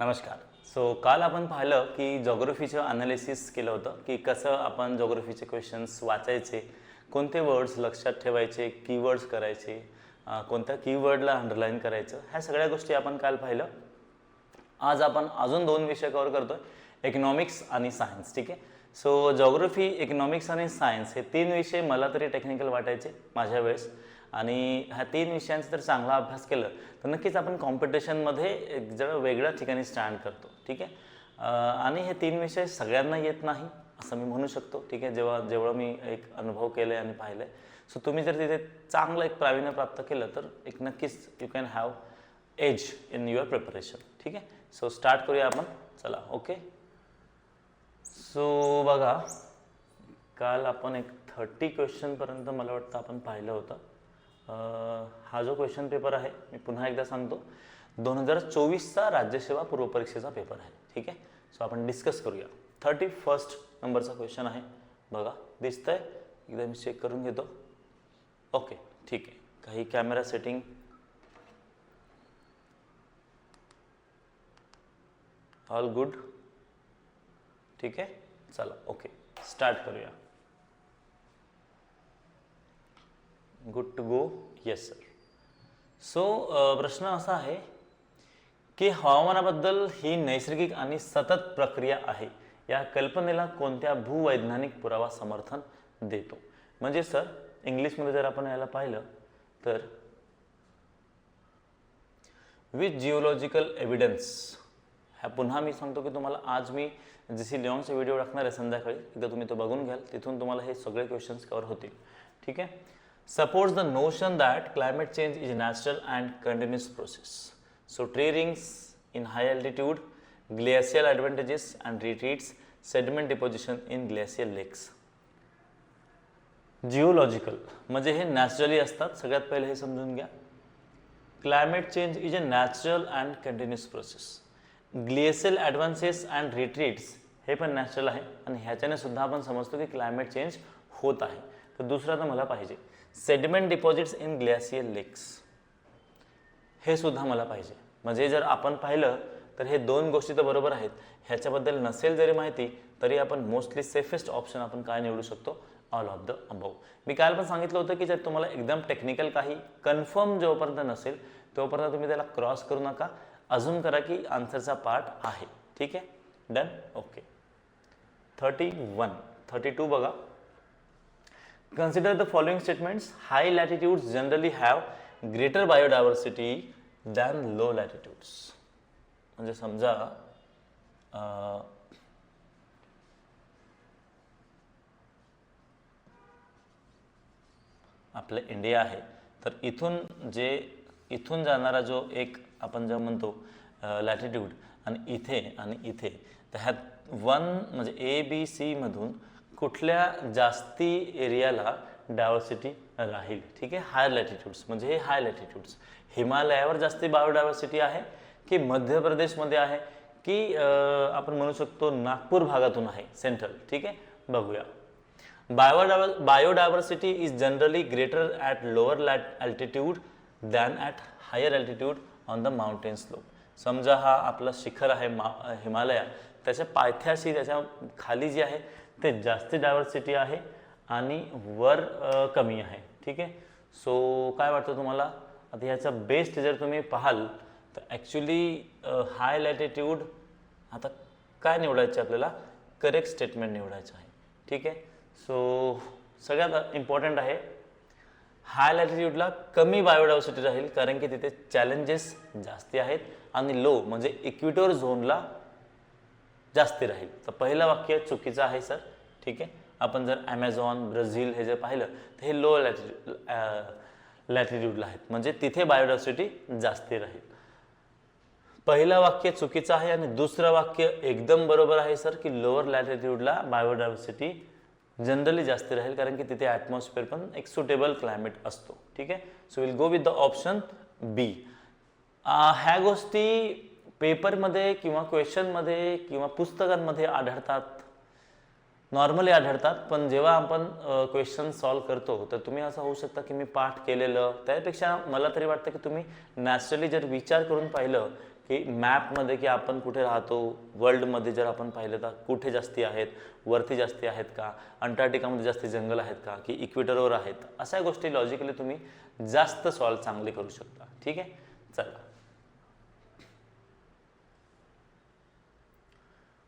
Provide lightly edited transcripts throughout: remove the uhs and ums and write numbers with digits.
नमस्कार. काल आपण पाहिलं की जॉग्राफीचं अनालिसिस केलं होतं की कसं आपण जॉग्राफीचे क्वेश्चन्स वाचायचे, कोणते वर्ड्स लक्षात ठेवायचे, कीवर्ड्स करायचे, कोणत्या कीवर्डला अंडरलाईन करायचं, ह्या सगळ्या गोष्टी आपण काल पाहिलं. आज आपण अजून 2 विषय कव्हर करतोय, इकॉनॉमिक्स आणि सायन्स. ठीक आहे. जॉग्राफी, इकॉनॉमिक्स आणि सायन्स हे 3 विषय मला तरी टेक्निकल वाटायचे माझ्या वेळेस, आणि ह्या 3 विषयांचा जर चांगला अभ्यास केला तर नक्कीच आपण कॉम्पिटिशनमध्ये जरा वेगळ्या ठिकाणी स्टँड करतो. ठीक आहे. आणि हे 3 विषय सगळ्यांना येत नाही असं मी म्हणू शकतो. ठीक आहे. जेवढं मी एक अनुभव केलं आहे आणि पाहिलं आहे, तुम्ही जर तिथे चांगलं एक प्रावीण्य प्राप्त केलं तर एक नक्कीच you can have as in your preparation. ठीक आहे. स्टार्ट करूया आपण. चला. ओके. बघा, काल आपण एक 30 क्वेश्चनपर्यंत मला वाटतं आपण पाहिलं होतं. हा जो क्वेश्चन पेपर आहे मी पुन्हा एकदा सांगतो, 2024चा राज्यसेवा पूर्वपरीक्षेचा पेपर आहे. ठीक आहे. आपण डिस्कस करूया. 31 नंबरचा क्वेश्चन आहे. बघा, दिसतंय? एकदा मी चेक करून घेतो. ओके, ठीक आहे. काही कॅमेरा सेटिंग, ऑल गुड. ठीक आहे. चला. ओके, स्टार्ट करूया. Good to go. Yes sir. प्रश्न असा आहे की हवामानाबद्दल ही नैसर्गिक आणि सतत प्रक्रिया आहे, या कल्पनेला कोणत्या भूवैज्ञानिक पुरावा समर्थन देतो? म्हणजे सर, इंग्लिशमध्ये जर आपण याला पाहिलं तर विथ जिओलॉजिकल एव्हिडन्स. ह्या पुन्हा मी सांगतो की तुम्हाला आज मी जशी लिऑनचा व्हिडिओ टाकणार आहे संध्याकाळी, एकदा तुम्ही तो बघून घ्याल, तिथून तुम्हाला हे सगळे क्वेश्चन्स कव्हर होतील. ठीक आहे. Supports the notion that climate change is a natural and continuous process. Tree rings in high altitude, glacial advantages and retreats, sediment deposition in glacial lakes. Geological म्हणजे हे नॅचरली असतात. सगळ्यात पहिले हे समजून घ्या. Climate change is a natural and continuous process. Glacial advances and retreats हे पण नॅचरल आहे, आणि ह्याच्याने सुद्धा आपण समजतो की क्लायमेट चेंज होत आहे. तर दुसरा तर मला पाहिजे सेडिमेंट डिपॉझिट्स इन ग्लेशियल लेक्स, हे सुद्धा मला पाहिजे. म्हणजे जर आपण पाहिलं तर हे 2 गोष्टी तर बरोबर आहेत. ह्याच्याबद्दल नसेल जरी माहिती तरी आपण मोस्टली सेफेस्ट ऑप्शन आपण काय निवडू शकतो? All of the above. मी काल पण सांगितलं होतं की जर तुम्हाला एकदम टेक्निकल काही कन्फर्म जोपर्यंत नसेल तोपर्यंत तुम्ही त्याला क्रॉस करू नका, अजून करा की आन्सरचा पार्ट आहे. ठीक आहे. डन. ओके. 31, 32 बघा. Consider the following statements. High latitudes generally have greater biodiversity than low latitudes. म्हणजे समजा आपलं इंडिया आहे, तर इथून जाणारा जो एक आपण जे म्हणतो लॅटिट्यूड, आणि इथे तर ह्यात 1 म्हणजे A-B-C मधून कुठल्या जास्ती एरियाला डायव्हर्सिटी राहील? ठीक आहे. हायर लॅटिट्यूड्स म्हणजे हे हाय लॅटिट्यूड्स. हिमालयावर जास्ती बायोडायव्हर्सिटी आहे की मध्य प्रदेशमध्ये आहे की आपण म्हणू शकतो नागपूर भागातून आहे, सेंट्रल. ठीक आहे. बघूया. Biodiversity is generally greater at lower altitude than at higher altitude on the mountain slope. समजा हा आपला शिखर आहे हिमालया, त्याच्या पायथ्याशी त्याच्या खाली जी आहे ते जास्ती डायव्हर्सिटी आहे आणि वर कमी आहे. ठीक आहे. काय वाटतं तुम्हाला? आता ह्याचा बेस्ट जर तुम्ही पाहाल तर ॲक्च्युली हाय लॅटिट्यूड, आता काय निवडायचं आपल्याला? करेक्ट स्टेटमेंट निवडायचं आहे. ठीक आहे. सगळ्यात इम्पॉर्टंट आहे हाय लॅटिट्यूडला कमी बायोडायव्हर्सिटी राहील, कारण की तिथे चॅलेंजेस जास्ती आहेत, आणि लो म्हणजे इक्विटोर झोनला जास्ती राहील. तर पहिलं वाक्य चुकीचं आहे सर. ठीक आहे. आपण जर ॲमेझॉन, ब्राझील हे जर पाहिलं तर हे लो लॅटिट्यूडला आहेत, म्हणजे तिथे बायोडायव्हर्सिटी जास्ती राहील. पहिलं वाक्य चुकीचं आहे, आणि दुसरं वाक्य एकदम बरोबर आहे सर की लोअर लॅटिट्यूडला बायोडायव्हर्सिटी जनरली जास्ती राहील, कारण की तिथे ॲटमॉस्फिअर पण एक सुटेबल क्लायमेट असतो. ठीक आहे. Will go with the option B. ह्या गोष्टी पेपरमध्ये किंवा क्वेश्चनमध्ये किंवा पुस्तकांमध्ये आढळतात, नॉर्मली आढळतात, पण जेव्हा आपण क्वेश्चन सॉल्व करतो तर तुम्ही असं होऊ शकता की मी पाठ केलेलं, त्यापेक्षा मला तरी वाटतं की तुम्ही नॅचरली जर विचार करून पाहिलं की मॅपमध्ये की आपण कुठे राहतो वर्ल्डमध्ये, जर आपण पाहिलं तर कुठे जास्ती आहेत, वरती जास्ती आहेत का, अंटार्क्टिकामध्ये जास्ती जंगल आहेत का, की इक्वेटरवर आहेत, अशा गोष्टी लॉजिकली तुम्ही जास्त सॉल्व चांगले करू शकता. ठीक आहे, चला.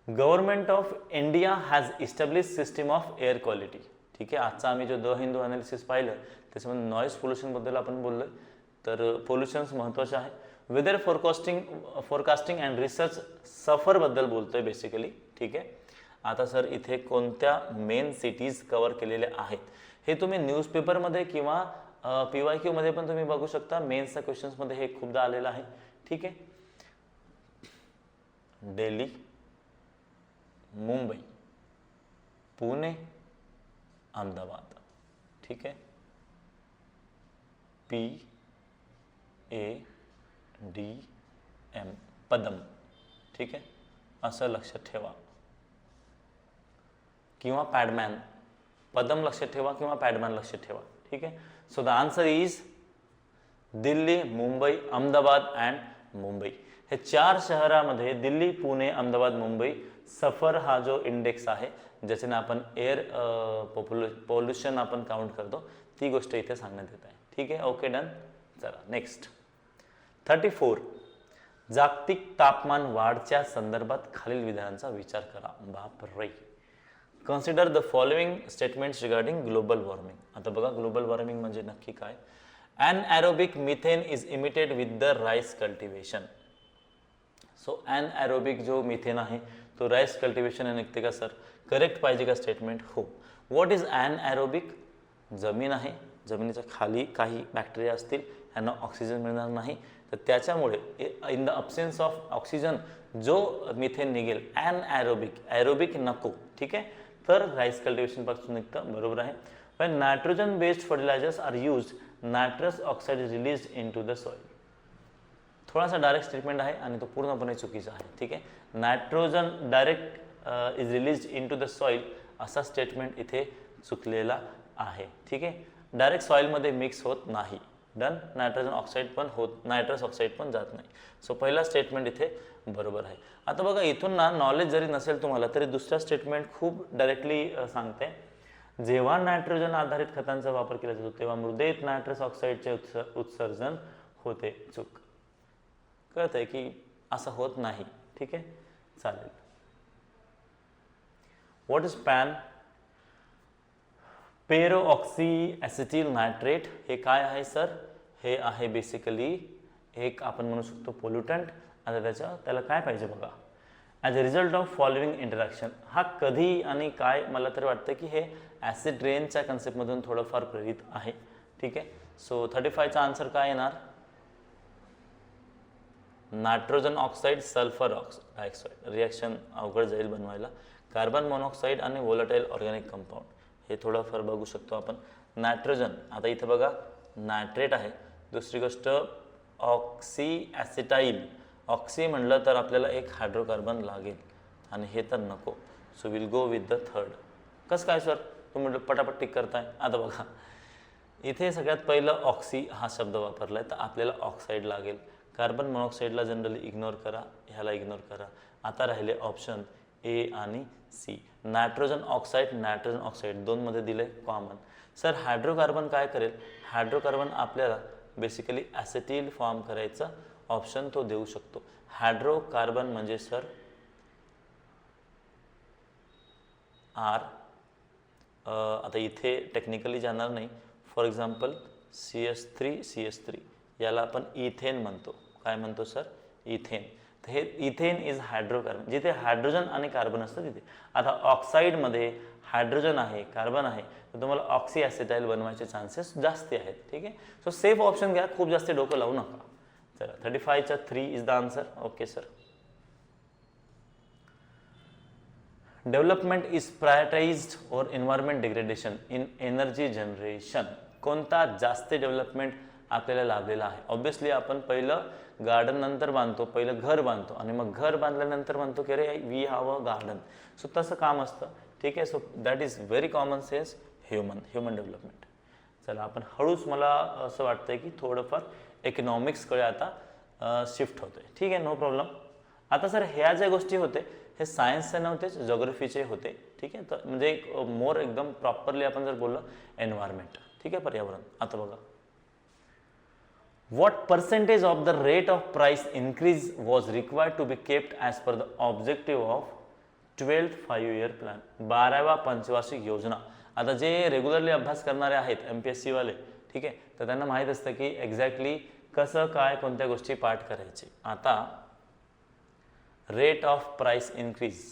Government of India has establish system of air quality. ठीक आहे, आजचा आम्ही जो द हिंदू अनालिसिस पाहिलं त्याच्यामध्ये नॉईज पोल्युशनबद्दल आपण बोललोय. तर पोल्युशन्स महत्त्वाचे आहे. वेदर फोरकास्टिंग अँड रिसर्च सफरबद्दल बोलतोय बेसिकली. ठीक आहे, आता सर इथे कोणत्या मेन सिटीज कव्हर केलेल्या आहेत हे तुम्ही न्यूजपेपरमध्ये किंवा PYQ मध्ये पण तुम्ही बघू शकता. मेन्सच्या क्वेश्चन्समध्ये हे खूपदा आलेलं आहे. ठीक आहे, दिल्ली, मुंबई, पुणे, अहमदाबाद. ठीक आहे, PADM पदम. ठीक आहे, असं लक्षात ठेवा, किंवा पॅडमॅन. पदम लक्षात ठेवा किंवा पॅडमॅन लक्षात ठेवा. ठीक आहे, so the answer is Delhi, Mumbai, Ahmedabad and Mumbai. हे 4 शहरामध्ये दिल्ली, पुणे, अहमदाबाद, मुंबई सफर हा जो इंडेक्स आहे ज्याच्याने आपण एअर पोल्युशन आपण काउंट करतो ती गोष्ट इथे सांगण्यात येत आहे. ठीक आहे, ओके, डन. चला नेक्स्ट. 34 जागतिक तापमान वाढच्या संदर्भात खालील विधानांचा विचार करा. बाप रे. Consider the following statements regarding global warming. आता बघा ग्लोबल वॉर्मिंग म्हणजे नक्की काय. Anaerobic methane is emitted with the rice cultivation. So anaerobic जो मिथेन आहे तो राईस कल्टिवेशन निघते का सर? करेक्ट पाहिजे का स्टेटमेंट? हो. What is anaerobic? जमीन आहे, जमिनीच्या खाली काही बॅक्टेरिया असतील, यांना ऑक्सिजन मिळणार नाही, तर त्याच्यामुळे in the absence of oxygen जो मिथेन निघेल ॲनएरोबिक, ॲरोबिक नको. ठीक आहे, तर राईस कल्टिवेशन पासून निघतं. बरोबर आहे. when nitrogen based fertilizers are used, nitrous oxide is released into the soil. थोडासा डायरेक्ट स्टेटमेंट आहे आणि तो पूर्णपणे चुकीचा आहे. ठीक आहे, nitrogen direct is released into the soil असा स्टेटमेंट इथे चुकलेला आहे. ठीक आहे, डायरेक्ट सॉइलमध्ये मिक्स होत नाही. डन. नायट्रोजन ऑक्साईड पण नायट्रस ऑक्साईड पण जात नाही. सो पहिला स्टेटमेंट इथे बरोबर आहे. आता बघा इथून ना नॉलेज जरी नसेल तुम्हाला तरी दुसरा स्टेटमेंट खूप डायरेक्टली सांगते. जेव्हा नायट्रोजन आधारित खतांचा वापर केला जातो तेव्हा मृदेत नायट्रस ऑक्साईडचे उत्सर्जन होते. चूक. कळतंय की असं होत नाही. ठीक आहे, चालेल. What is peroxy acetyl nitrate. हे काय आहे सर? हे आहे बेसिकली एक आपण म्हणू शकतो पोल्युटंट. आता त्याला काय पाहिजे बघा. As a result of following interaction. हा कधी आणि काय, मला तरी वाटतं की हे ॲसिड रेनच्या कन्सेप्टमधून थोडंफार प्रेरित आहे. ठीक आहे, सो 35चा आन्सर काय येणार? Nitrogen oxide sulphur dioxide. Reaction अवघड जाईल बनवायला. कार्बन मोनॉक्साईड आणि व्होलेटाईल ऑर्गॅनिक कंपाऊंड हे थोडंफार बघू शकतो आपण. नायट्रोजन, आता इथे बघा नायट्रेट आहे. दुसरी गोष्ट ऑक्सी ॲसिटाईल. ऑक्सी म्हणलं तर आपल्याला एक हायड्रोकार्बन लागेल आणि हे तर नको. So will go with the third. कसं काय सर तुम्ही म्हटलं पटापट टिक करताय? आता बघा इथे सगळ्यात पहिलं ऑक्सी हा शब्द वापरला आहे तर आपल्याला ऑक्साईड लागेल. कार्बन मोनॉक्साईडला जनरली इग्नोर करा, ह्याला इग्नोर करा. आता राहिले ऑप्शन ए आणि सी. नायट्रोजन ऑक्साईड दोनमध्ये दिले कॉमन. सर हायड्रोकार्बन काय करेल? हायड्रोकार्बन आपल्याला बेसिकली ॲसिटिल फॉर्म करायचा ऑप्शन तो देऊ शकतो. हायड्रोकार्बन म्हणजे सर आर. आता इथे टेक्निकली जाणार नाही. फॉर एक्झाम्पल CH3 याला आपण इथेन म्हणतो. काय म्हणतो सर? इथेन. तर हे इथेन इज हायड्रोकार्बन. जिथे हायड्रोजन आणि कार्बन असतं तिथे. आता ऑक्साईडमध्ये हायड्रोजन आहे, कार्बन आहे, तर तुम्हाला ऑक्सी ॲसिटाईल बनवायचे चान्सेस जास्त आहेत. ठीक आहे, सो सेफ ऑप्शन घ्या, खूप जास्त डोकं लावू नका. चला 35चा 3 is the answer. Okay sir. Development is prioritised over environment degradation in energy generation. कोणता जास्त डेव्हलपमेंट आपल्याला लाभलेला आहे? ऑब्विसली आपण पहिलं गार्डन नंतर बांधतो, पहिलं घर बांधतो आणि मग घर बांधल्यानंतर म्हणतो की अरे we have a garden. So तसं काम असतं. ठीक आहे, so that is very common sense human development. चला आपण हळूच, मला असं वाटतंय की थोडंफार इकॉनॉमिक्सकडे आता शिफ्ट होते. ठीक आहे, नो प्रॉब्लेम. आता सर ह्या ज्या गोष्टी होते हे सायन्सचे नव्हतेच, जॉग्रफीचे होते. ठीक आहे, तर म्हणजे एक मोर एकदम प्रॉपरली आपण जर बोललो एन्व्हायरमेंट. ठीक आहे, पर्यावरण. आता बघा, what percentage of the rate of price increase was required to be kept as per the objective of 12th 5-year plan? 12व्या पंचवार्षिक योजना. आता जे रेग्युलरली अभ्यास करणारे आहेत MPSC वाले, ठीक आहे, तर त्यांना माहीत असतं की एक्झॅक्टली कसं काय कोणत्या गोष्टी पाठ करायची. आता रेट ऑफ प्राइस इन्क्रीज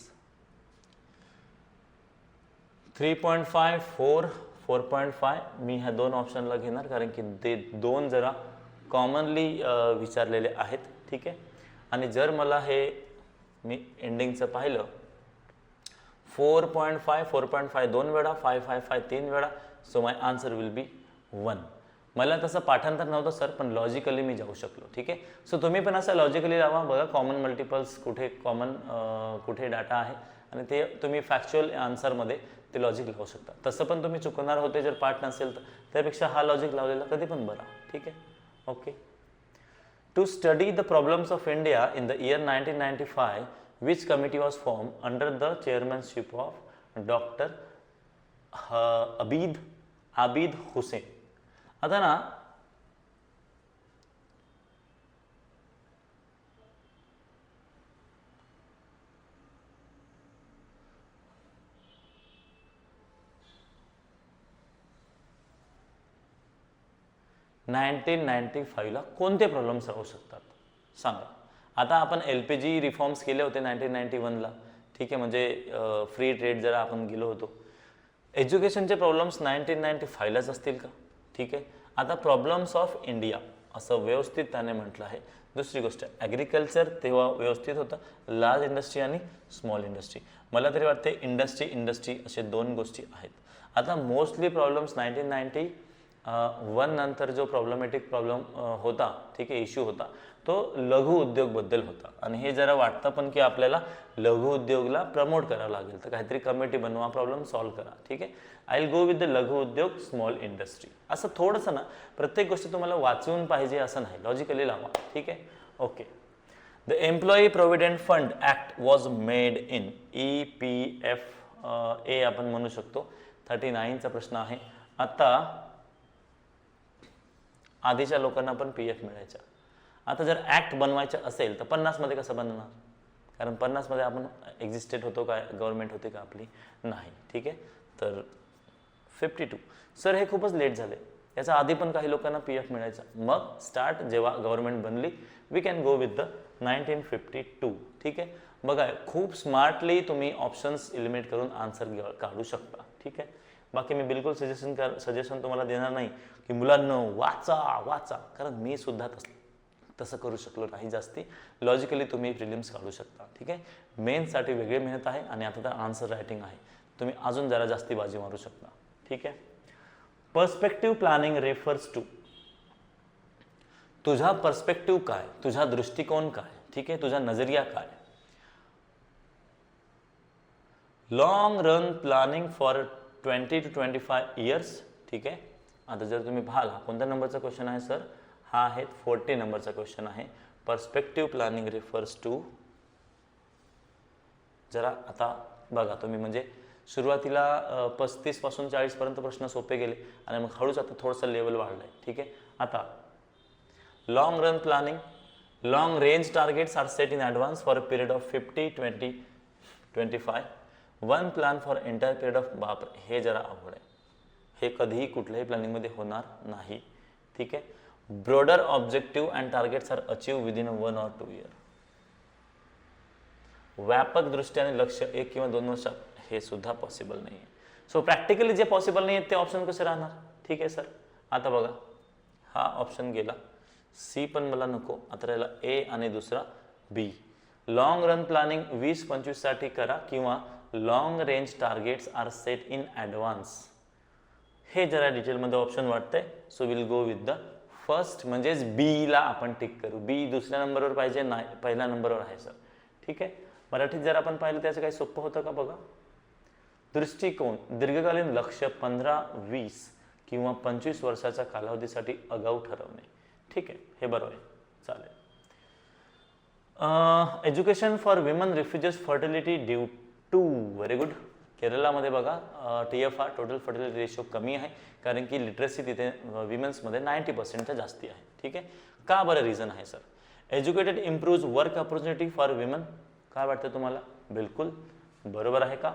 3.5, 4, 4.5. मी ह्या दोन ऑप्शनला घेणार कारण की ते दोन जरा कॉमनली विचारलेले आहेत. ठीक आहे, आणि जर मला हे मी एंडिंगचं पाहिलं 4.5, 4.5 दोन वेळा, 555 तीन वेळा, so my answer will be 1. मला तसं पाठांतर नव्हतं सर, पण लॉजिकली मी जाऊ शकलो. ठीक आहे, सो तुम्ही पण असं लॉजिकली लावा. बघा कॉमन मल्टिपल्स कुठे कुठे डाटा आहे आणि ते तुम्ही फॅक्च्युअल आन्सरमध्ये ते लॉजिक लावू शकता. तसं पण तुम्ही चुकणार होते जर पाठ नसेल तर, त्यापेक्षा हा लॉजिक लावलेला कधी पण बरा. ठीक आहे, okay. To study the problems of India in the year 1995, which committee was formed under the chairmanship of Dr. Abid Hussain? आता ना ला कोणते प्रॉब्लेम्स राहू शकतात सांगा. आता आपण LPG रिफॉर्म्स केले होते 1991ला. ठीक आहे, म्हणजे फ्री ट्रेड जरा आपण गेलो होतो. एज्युकेशनचे प्रॉब्लेम्स 1995लाच असतील का? ठीक आहे, आता प्रॉब्लेम्स ऑफ इंडिया असं व्यवस्थित त्याने म्हटलं आहे. दुसरी गोष्ट ॲग्रिकल्चर तेव्हा व्यवस्थित होतं, लार्ज इंडस्ट्री आणि स्मॉल इंडस्ट्री. मला तरी वाटते इंडस्ट्री असे दोन गोष्टी आहेत. आता मोस्टली प्रॉब्लेम्स 1991 नंतर जो प्रॉब्लेमॅटिक प्रॉब्लेम होता, ठीक आहे, इश्यू होता, तो लघु उद्योगबद्दल होता. आणि हे जरा वाटतं पण की आपल्याला लघु उद्योगला प्रमोट करावं लागेल, तर काहीतरी कमिटी बनवा, प्रॉब्लेम सॉल्व्ह करा. ठीक आहे, I will go with the लघु उद्योग स्मॉल इंडस्ट्री. असं थोडंसं ना, प्रत्येक गोष्ट तुम्हाला वाचून पाहिजे असं नाही, लॉजिकली लावा. ठीक आहे, okay. The employee provident fund act was made in EPFA आपण म्हणू शकतो. 39चा प्रश्न आहे. आता आधीच्या लोकांना पण PF मिळायचा. आता जर ॲक्ट बनवायचं असेल तर 50मध्ये कसं बनवणार? कारण 50मध्ये आपण एक्झिस्टेड होतो काय, गव्हर्नमेंट होती का आपली? नाही. ठीक आहे, तर 52. सर हे खूपच लेट झाले, याचा आधी पण काही लोकांना PF मिळायचा. मग स्टार्ट जेव्हा गव्हर्नमेंट बनली, we can go with the 1952. ठीक आहे, बघा खूप स्मार्टली तुम्ही ऑप्शन्स एलिमिनेट करून आन्सर काढू शकता. ठीक आहे, बाकी मी बिलकुल सजेशन तुम्हाला देणार नाही की मुलांना वाचा, कारण मी सुद्धा तसं करू शकलो नाही जास्ती. लॉजिकली तुम्ही प्रिलिम्स काढू शकता. ठीक आहे, मेन्ससाठी वेगळी मेहनत आहे आणि आता तर आन्सर रायटिंग आहे, तुम्ही अजून जरा जास्ती बाजी मारू शकता. ठीक आहे, पर्स्पेक्टिव्ह प्लॅनिंग रेफर्स टू, तुझा पर्स्पेक्टिव्ह काय, तुझा दृष्टिकोन काय, ठीक आहे, तुझा नजरिया काय. Long run planning for 20 to 25 years. ठीक आहे, आता जर तुम्ही पाहाल हा कोणत्या नंबरचा क्वेश्चन आहे सर, हा आहे 40 नंबरचा क्वेश्चन आहे. पर्स्पेक्टिव्ह प्लॅनिंग रेफर्स टू, जरा आता बघा तुम्ही, म्हणजे सुरुवातीला 35 पासून 40 पर्यंत प्रश्न सोपे गेले आणि मग हळूच आता थोडंसं लेवल वाढलंय. ठीक आहे, आता long run planning, long range targets are set in advance for a period of 50, 20, 25. One plan for entire period of, बापरे हे जरा अवघड आहे, हे कधीही कुठल्याही प्लॅनिंगमध्ये होणार नाही. ठीक आहे, broader objective and targets are achieve within 1 or 2 year. व्यापक दृष्ट्याने लक्ष्य 1 किंवा 2 वर्षात, हे सुद्धा पॉसिबल नाही आहे. सो प्रॅक्टिकली जे पॉसिबल नाही आहे ते ऑप्शन कसे राहणार? ठीक आहे सर, आता बघा हा ऑप्शन गेला, C पण मला नको, आता राहिला A आणि दुसरा B. लॉंग रन प्लॅनिंग 20-25 साठी करा किंवा long range targets are set in advance, हे जरा डिटेलमध्ये ऑप्शन वाटतंय. So will go with the first, म्हणजेच B ला आपण टिक करू. B दुसऱ्या नंबरवर पाहिजे, नाही पहिल्या नंबरवर आहे सर. ठीक आहे, मराठीत जर आपण पाहिलं त्याचं काही सोपं होतं का बघा. दृष्टिकोन, दीर्घकालीन लक्ष्य 15, 20 किंवा 25 वर्षाच्या कालावधीसाठी आगाऊ ठरवणे. ठीक आहे, हे बरोबर आहे, चालेल. Education for women refuses fertility due to, very good. केरळामध्ये बघा TFR टोटल फर्टिलिटी रेशो कमी आहे कारण की लिटरसी तिथे विमेन्समध्ये 90% जास्ती आहे. ठीक आहे, का बरं रिझन आहे sir? Educated improves work opportunity for women. काय वाटतं तुम्हाला? बिलकुल बरोबर आहे का?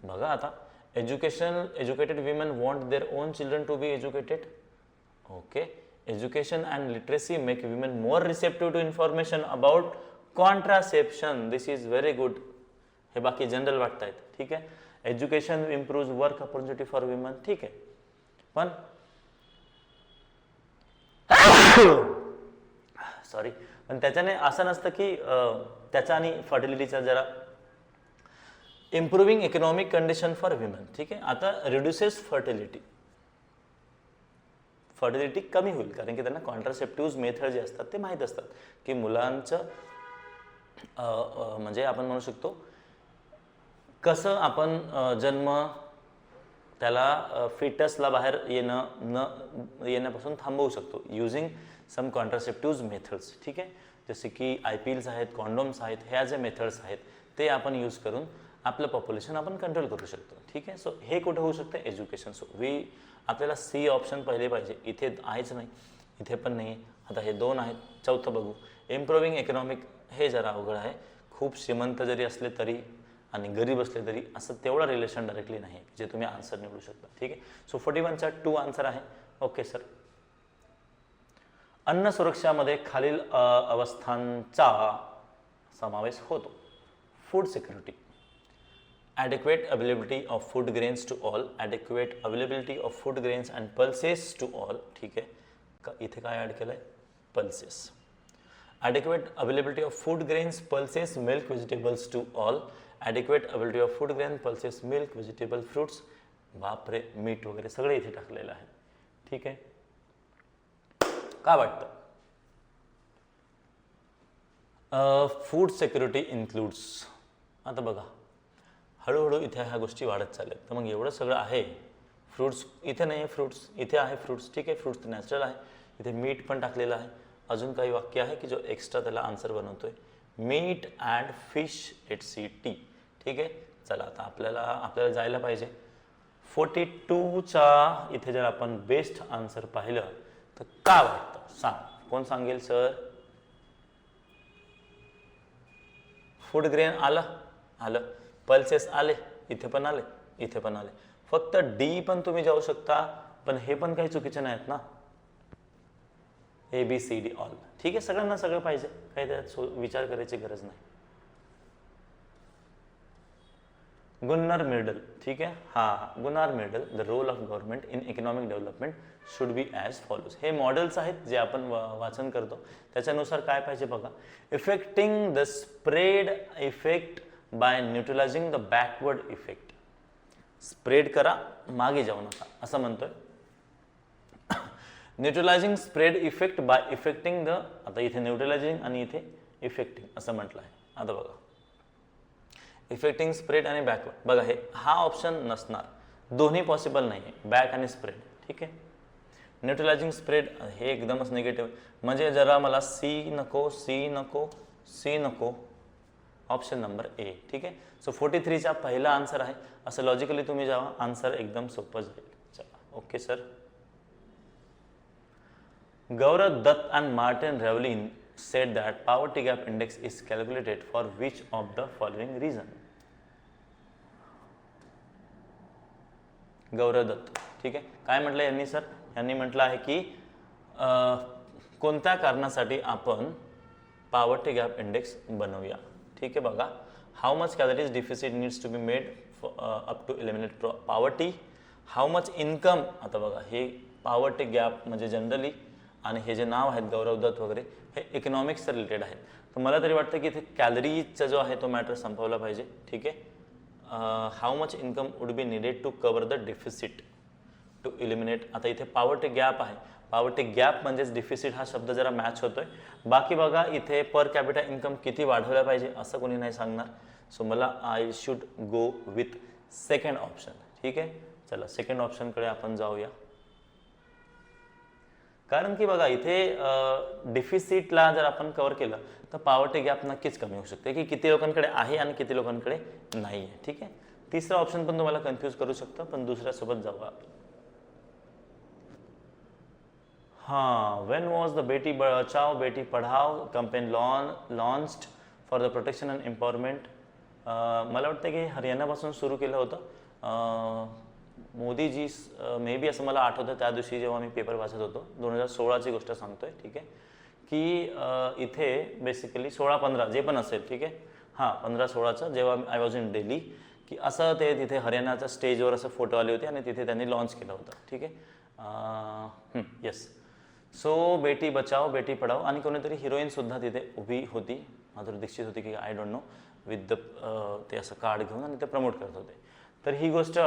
बघा आता educated women want their own children to be educated. Okay, education and literacy make women more receptive to information about contraception. This is very good. हे बाकी जनरल वाटतायत. ठीक आहे, education improves work opportunity for women. ठीक आहे, पण sorry, पण त्याच्याने असं नसतं की त्याचा आणि फर्टिलिटीचा जरा improving economic condition for women. ठीक आहे, आता रिड्युसेस फर्टिलिटी कमी होईल कारण की त्यांना कॉन्ट्रासेप्टिव्ह मेथड जे असतात ते माहीत असतात की मुलांचं म्हणजे आपण म्हणू शकतो कसं आपण जन्म त्याला फिटसला बाहेर येण्यापासून थांबवू शकतो युझिंग सम कॉन्ट्रासेप्टिव्ह मेथड्स. ठीक आहे, जसे की IPLs आहेत, कॉन्डोम्स आहेत, ह्या जे मेथड्स आहेत ते आपण यूज करून आपलं पॉप्युलेशन आपण कंट्रोल करू शकतो. ठीक आहे, सो हे कुठं होऊ शकतं? एज्युकेशन. सो आपल्याला C ऑप्शन पहिले पाहिजे. इथे आहेच नाही, इथे पण नाही. आता हे 2 आहेत, चौथं बघू. Improving economic. हे जरा अवघड आहे. खूप श्रीमंत जरी असले तरी आणि गरीब असले तरी असं तेवढं रिलेशन डायरेक्टली नाही जे तुम्ही आन्सर निवडू शकता. ठीक आहे, सो 41चा 2 आन्सर आहे. Okay sir. अन्न सुरक्षामध्ये खालील अवस्थांचा समावेश होतो. Food security, adequate availability of food grains to all, adequate availability of food grains and pulses to all. ठीक आहे, इथे काय ॲड केलं आहे? Pulses. adequate availability of food grains, pulses, milk, vegetables to all, adequate availability of food grains, pulses, milk, vegetable, fruits. बापरे, मीठ वगैरे सगळे इथे टाकलेलं आहे. ठीक आहे, काय वाटतं? Food security includes. आता बघा हळूहळू इथे ह्या गोष्टी वाढत चालल्यात. तर मग एवढं सगळं आहे. फ्रूट्स इथे नाही आहे, फ्रूट्स इथे आहे. फ्रूट्स ठीक आहे, फ्रूट्स नॅचरल आहे. इथे मीठ पण टाकलेलं आहे. अजून काही वाक्य आहे की जो एक्स्ट्रा त्याला आन्सर बनवतोय. Meat and fish HCT. ठीक आहे, चला आता आपल्याला जायला पाहिजे. 42चा इथे जर आपण बेस्ट आन्सर पाहिलं तर काय वाटतं? सांग, कोण सांगेल सर? फूड ग्रेन आलं, पल्सेस आले, इथे पण आले, इथे पण आले. फक्त D पण तुम्ही जाऊ शकता, पण हे पण काही चुकीचे नाहीत ना. ABCD all. ठीक आहे, सगळ्यांना सगळं पाहिजे, काही त्यात विचार करायची गरज नाही. Gunnar Myrdal. ठीक आहे, हां, Gunnar Myrdal. The role of government in economic development should be as follows. हे मॉडेल्स आहेत जे आपण वाचन करतो, त्याच्यानुसार काय पाहिजे बघा. Effecting the spread effect by neutralising the backward effect. Spread करा, मागे जाऊ नका, असं म्हणतोय. Neutralising spread effect by effecting the, आता इथे न्यूट्रलायझिंग आणि इथे इफेक्टिंग असं म्हटलं आहे. आता बघा इफेक्टिंग स्प्रेड आणि बॅकवर्ड. बघा हा ऑप्शन नसणार, दोन्ही पॉसिबल नाही आहे, बॅक आणि स्प्रेड. ठीक आहे, न्यूट्रलायझिंग स्प्रेड हे एकदमच निगेटिव्ह. म्हणजे जरा मला C नको, ऑप्शन नंबर A. ठीक आहे, सो 43चा पहिला आन्सर आहे. असं लॉजिकली तुम्ही जावा, आन्सर एकदम सोपं जाईल. चला, okay sir. Gaurav Datt and Martin Ravallion said that poverty gap index is calculated for which of the following reason? गौरव दत्त. ठीक आहे, काय म्हटलं यांनी सर? यांनी म्हटलं आहे की कोणत्या कारणासाठी आपण पॉवर्टी गॅप इंडेक्स बनवूया. ठीक आहे, बघा how much calories deficit needs to be made up to eliminate poverty. How much income. आता बघा हे पॉवर्टी गॅप म्हणजे जनरली, आणि हे जे नाव आहेत गौरव दत्त वगैरे हे इकॉनॉमिक्सचं रिलेटेड आहेत. तर मला तरी वाटतं की इथे कॅलरीजचा जो आहे तो मॅटर संपवला पाहिजे. ठीक आहे, how much income would be needed to cover the deficit to eliminate. आता इथे पॉवर्टी गॅप आहे, पॉवर्टी गॅप म्हणजेच डिफिसिट हा शब्द जरा मॅच होतोय. बाकी बघा इथे पर कॅपिटा इन्कम किती वाढवला पाहिजे असं कोणी नाही सांगणार. सो मला I should go with second option. ठीक आहे, चला सेकंड ऑप्शनकडे आपण जाऊया. कारण की बघा इथे डिफिसिटला जर आपण कव्हर केलं तर पॉवर्टी गॅप नक्कीच कमी होऊ शकते की किती लोकांकडे आहे आणि किती लोकांकडे नाही आहे. ठीक आहे, तिसरा ऑप्शन पण तुम्हाला कन्फ्यूज करू शकतं, पण दुसऱ्यासोबत जाऊ आपण. हां, Wien was the Beti Bachao Beti Padhao campaign launched for the protection and empowerment. मला वाटतं की हरियाणापासून सुरू केलं होतं. मोदीजी मे बी असं मला आठवतं त्या दिवशी जेव्हा मी पेपर वाचत होतो, 2016ची गोष्ट सांगतोय. ठीक आहे, की इथे बेसिकली 16-15 जे पण असेल. ठीक आहे, हां 15-16चं जेव्हा आय वॉज इन दिल्ली, की असं ते तिथे हरियाणाच्या स्टेजवर असं फोटो आले होते आणि तिथे त्यांनी लॉन्च केलं होतं. ठीक आहे, येस. सो बेटी बचाओ बेटी पढाओ आणि कोणीतरी हिरोईनसुद्धा तिथे उभी होती, माधुरी दीक्षित होती की I don't know, with the ते असं कार्ड घेऊन आणि ते प्रमोट करत होते. तर ही गोष्ट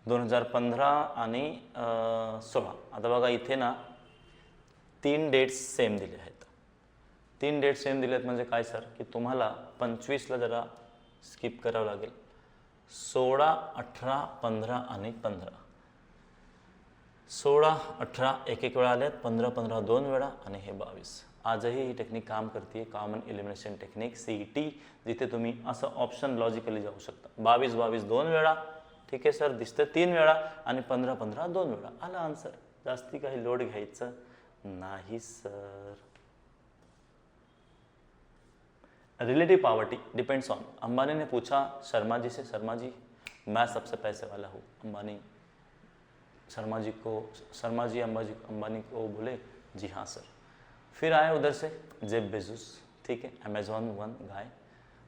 2015 आणि 16. आता बघा इथे ना 3 डेट्स सेम दिले आहेत. 3 डेट्स सेम दिले आहेत म्हणजे काय सर, की तुम्हाला 25ला जरा स्किप करावं लागेल. 16, 18, 15 आणि 15. 16, 18 एक वेळा आल्यात, 15 2 वेळा आणि हे 22. आजही ही टेक्निक काम करते, कॉमन एलिमिनेशन टेक्निक CET, जिथे तुम्ही असं ऑप्शन लॉजिकली जाऊ शकता. 22 2 वेळा. ठीक आहे सर, दिसतं 3 वेळा आणि 15 2 वेळा. आला आन्सर. जास्ती काही लोड घ्यायचं नाही sir. Relative poverty depends on. Ambani ने पूछा शर्मा जी से, शर्मा जी मैं सबसे पैसे वाला हूँ. अंबानी शर्मा जी अंबानी को बोले जी हाँ सर. फिर आए उधर से जेब बेजोस. ठीक है, अमेजॉन 1 गाय,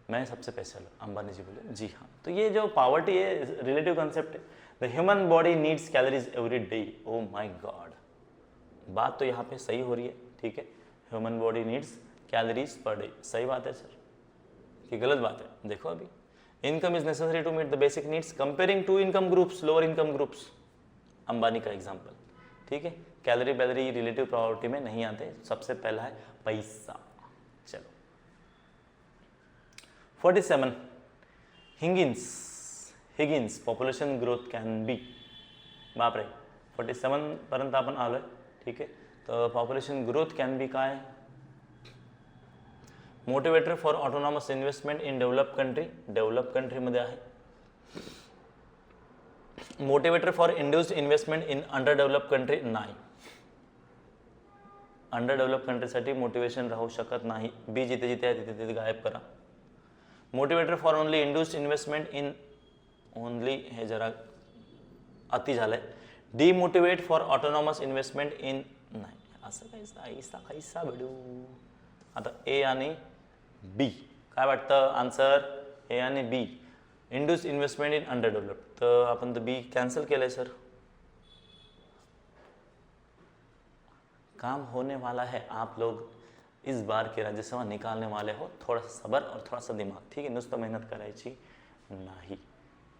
मैं सबसे पैसे वाला. अंबानी जी बोले जी हाँ. तो ये जो पावर्टी है रिलेटिव कंसेप्ट है. The human body needs calories every day. Oh my God, बात तो यहाँ पे सही हो रही है. ठीक है, human body needs calories per day. सही बात है सर कि गलत बात है? देखो अभी income is necessary to meet the basic needs comparing to income groups, lower income groups. Ambani का एग्जाम्पल. ठीक है, कैलोरी बैलोरी रिलेटिव प्रॉपर्टी में नहीं आते. सबसे पहला है पैसा. चलो 47 Higgins population growth can be. बापरे, 47 पर्यंत आपण आलोय. ठीक आहे, तर पॉप्युलेशन ग्रोथ कॅन बी काय? Motivator for autonomous investment in develop country. Develop कंट्रीमध्ये आहे. Motivator for induced investment in under develop country नाही. अंडर डेव्हलप कंट्रीसाठी मोटिवेशन राहू शकत नाही. बी जिथे जिथे आहे तिथे तिथे गायब करा. Motivator for only induced investment in only, हे जरा अति झालंय. Demotivate for autonomous investment in नाही. असं काहीसा भेटू. आता ए आणि बी काय वाटतं आन्सर? ए आणि B. Induce investment in under develop. तर आपण तर बी कॅन्सल केलंय सर. काम होने वाला है, आप लोग इस बार के राज्यसभा निकालने वाले हो. थोड़ा सा सबर और थोड़ा सा दिमाग. ठीक आहे, नुसतं मेहनत करायची नाही.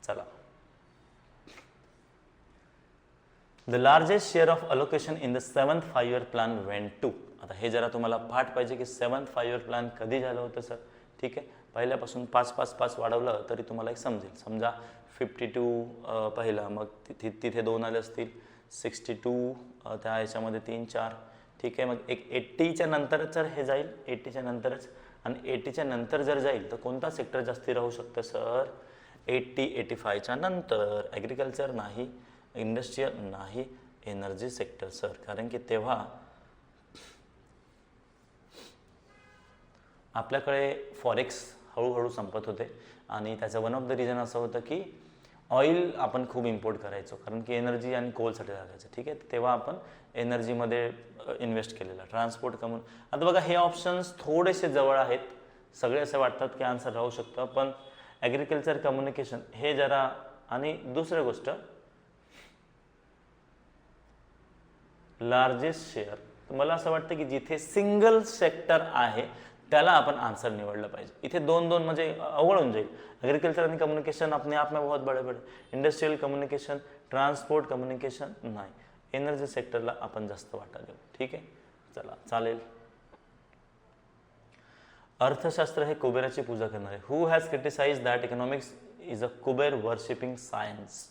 चला, the largest share of allocation in the 7th 5-year plan went to. आता हे जरा तुम्हाला पाठ पाहिजे की 7th 5-year प्लॅन कधी झालं होतं सर. ठीक आहे, पहिल्यापासून 5 वाढवलं तरी तुम्हाला एक समजेल. समजा 52 पहिला, मग तिथे 2 आले असतील. 62 त्या ह्याच्यामध्ये 3 4. ठीक आहे, मग एक 80च्या नंतरच जर हे जाईल, 80च्या नंतरच. आणि 80च्या नंतर जर जाईल तर कोणता सेक्टर जास्ती राहू शकतं सर? 85च्या नंतर. ॲग्रिकल्चर नाही, इंडस्ट्रियल नाही, एनर्जी सेक्टर सर. कारण की तेव्हा आपल्याकडे फॉरेक्स हळूहळू संपत होते आणि त्याचं वन ऑफ द रिझन असं होतं की ऑइल आपण खूप इम्पोर्ट करायचो, कारण की एनर्जी आणि कोलसाठी लागायचं. ठीक आहे, तेव्हा आपण एनर्जीमध्ये इन्व्हेस्ट केलेला. ट्रान्सपोर्ट आता बघा हे ऑप्शन्स थोडेसे जवळ आहेत. सगळे असे वाटतात की आन्सर राहू शकतं, पण ॲग्रिकल्चर, कम्युनिकेशन हे जरा. आणि दुसरी गोष्ट, लार्जेस्ट शेअर. मला असं वाटतं की जिथे सिंगल सेक्टर आहे त्याला आपण आंसर निवडलं पाहिजे. इथे 2 म्हणजे अवघड होऊन जाईल. ॲग्रिकल्चर आणि कम्युनिकेशन अपने आप में बहुत बड़े बड़े. इंडस्ट्रियल कम्युनिकेशन, ट्रान्सपोर्ट कम्युनिकेशन नाही. एनर्जी सेक्टरला आपण जास्त वाटा देऊ. ठीक आहे, चला चालेल. अर्थशास्त्र हे कुबेराची पूजा करणारे. Who has criticise that economics is a Kuber worshipping science.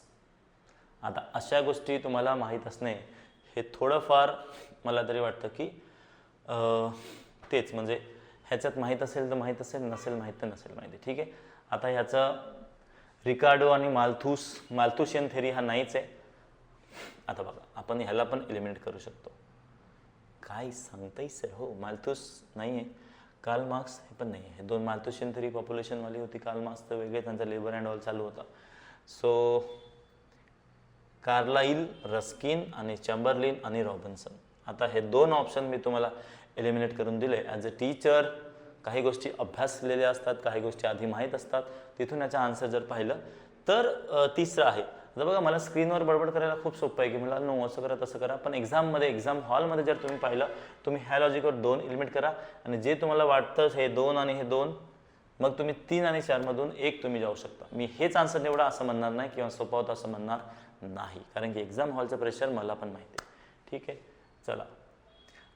आता अशा गोष्टी तुम्हाला माहीत असणे हे थोडंफार मला तरी वाटतं की तेच म्हणजे ह्याच्यात माहीत असेल तर माहीत असेल, नसेल माहीत तर नसेल माहिती. ठीक आहे. आता ह्याचा रिकार्डो आणि माल्थुशियन थेरी हा नाहीच आहे. आता बघा आपण ह्याला पण एलिमिनेट करू शकतो. काय सांगताय सर? हो, माल्थुस नाही आहे, कार्ल मार्क्स हे पण नाही आहे. हे दोन माल्थुशियन थेरी पॉप्युलेशनवाली होती. कार्ल मार्क्स तर वेगळे, त्यांचा लेबर अँड ऑल चालू होता. सो कार्लाइल, रस्किन आणि चॅम्बरलिन आणि रॉबिन्सन. आता हे दोन ऑप्शन मी तुम्हाला एलिमिनेट करून दिले. ॲज अ टीचर काही गोष्टी अभ्यासलेल्या असतात, काही गोष्टी आधी माहीत असतात, तिथून याचा आन्सर जर पाहिलं तर तिसरं आहे. आता बघा मला स्क्रीनवर बडबड करायला खूप सोपं आहे की मला नो असं करा तसं करा, पण एक्झाम हॉलमध्ये जर तुम्ही पाहिलं, तुम्ही ह्या लॉजिकवर 2 एलिमिनेट करा आणि जे तुम्हाला वाटतं हे 2 आणि हे 2, मग तुम्ही 3 आणि 4 मधून 1 तुम्ही जाऊ शकता. मी हेच आन्सर निवडा असं म्हणणार नाही किंवा सोपा होता असं म्हणणार नाही, कारण की एक्झाम हॉलचं प्रेशर मला पण माहिती आहे. ठीक आहे. चला,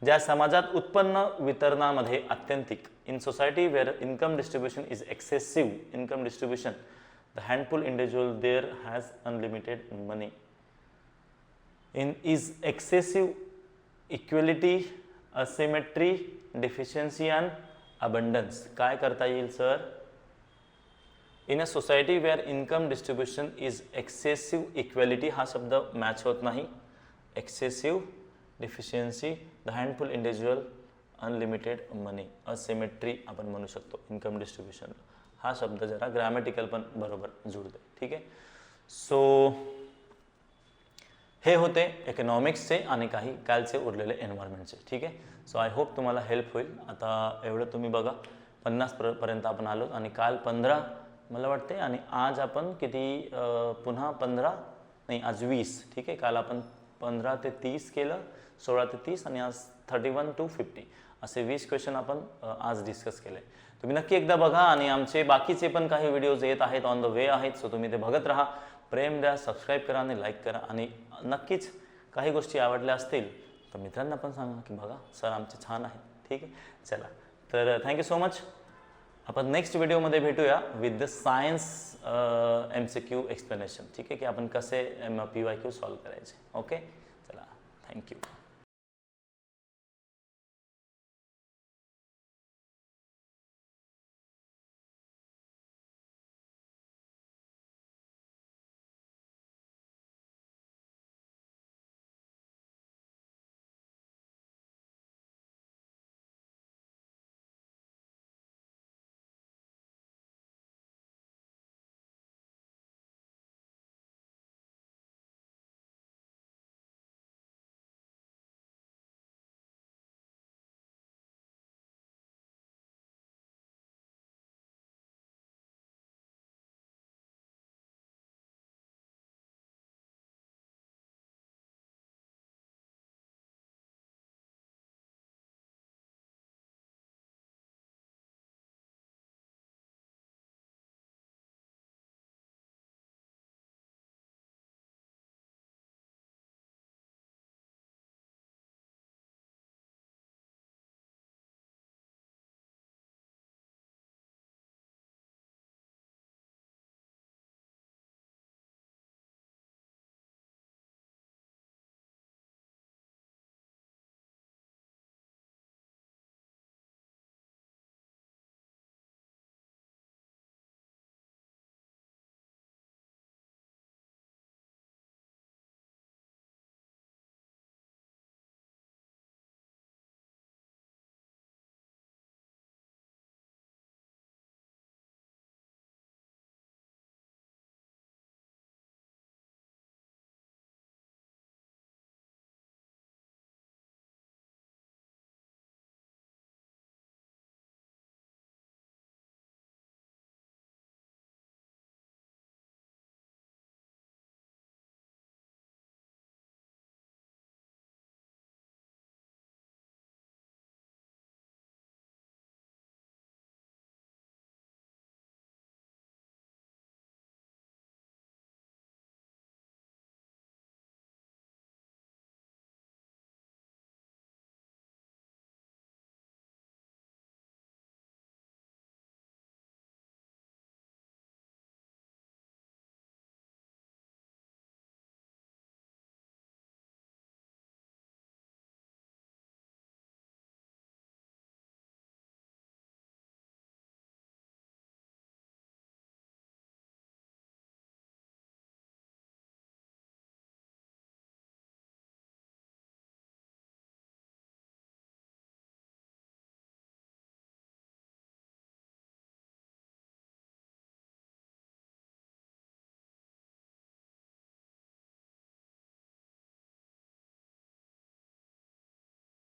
ज्या समाजात उत्पन्न वितरणामध्ये आत्यंतिक, in society where income distribution is excessive income distribution, the handful individual there has unlimited money. In is excessive equality, asymmetry, deficiency and abundance. काय करता येईल sir? In a society where income distribution is excessive equality हा शब्द match होत नाही. Excessive, deficiency, the handful individual, unlimited money, asymmetry आपण म्हणू शकतो इन्कम डिस्ट्रीब्युशन. हा शब्द जरा ग्रॅमॅटिकल पण बरोबर जुळते. ठीक आहे. सो हे होते इकॉनॉमिक्सचे आणि काही कालचे उरलेले एन्व्हायरमेंटचे. ठीक आहे. सो आय होप तुम्हाला हेल्प होईल. आता एवढं तुम्ही बघा, 50 पर्यंत आपण आलो आणि काल 15 मला वाटते आणि आज आपण किती पुन्हा 15 नाही आज 20. ठीक आहे. काल आपण 15 ते 30 केलं, 16 ते 30 आणि आज 31 to 50 असे 20 क्वेश्चन आपण आज डिस्कस केले. तुम्ही नक्की एकदा बघा आणि आमचे बाकीचे पण काही व्हिडिओज येत आहेत, ऑन द वे आहेत. सो तुम्ही ते बघत राहा, प्रेम द्या, सबस्क्राईब करा आणि लाईक करा. आणि नक्कीच काही गोष्टी आवडल्या असतील तर मित्रांना पण सांगा की बघा सर आमचे छान आहेत. ठीक आहे. चला, तर थँक्यू सो मच. आपण नेक्स्ट व्हिडिओमध्ये भेटूया with the science MCQ explanation. ठीक आहे, की आपण कसे PYQ सॉल्व करायचे. ओके, चला, थँक्यू.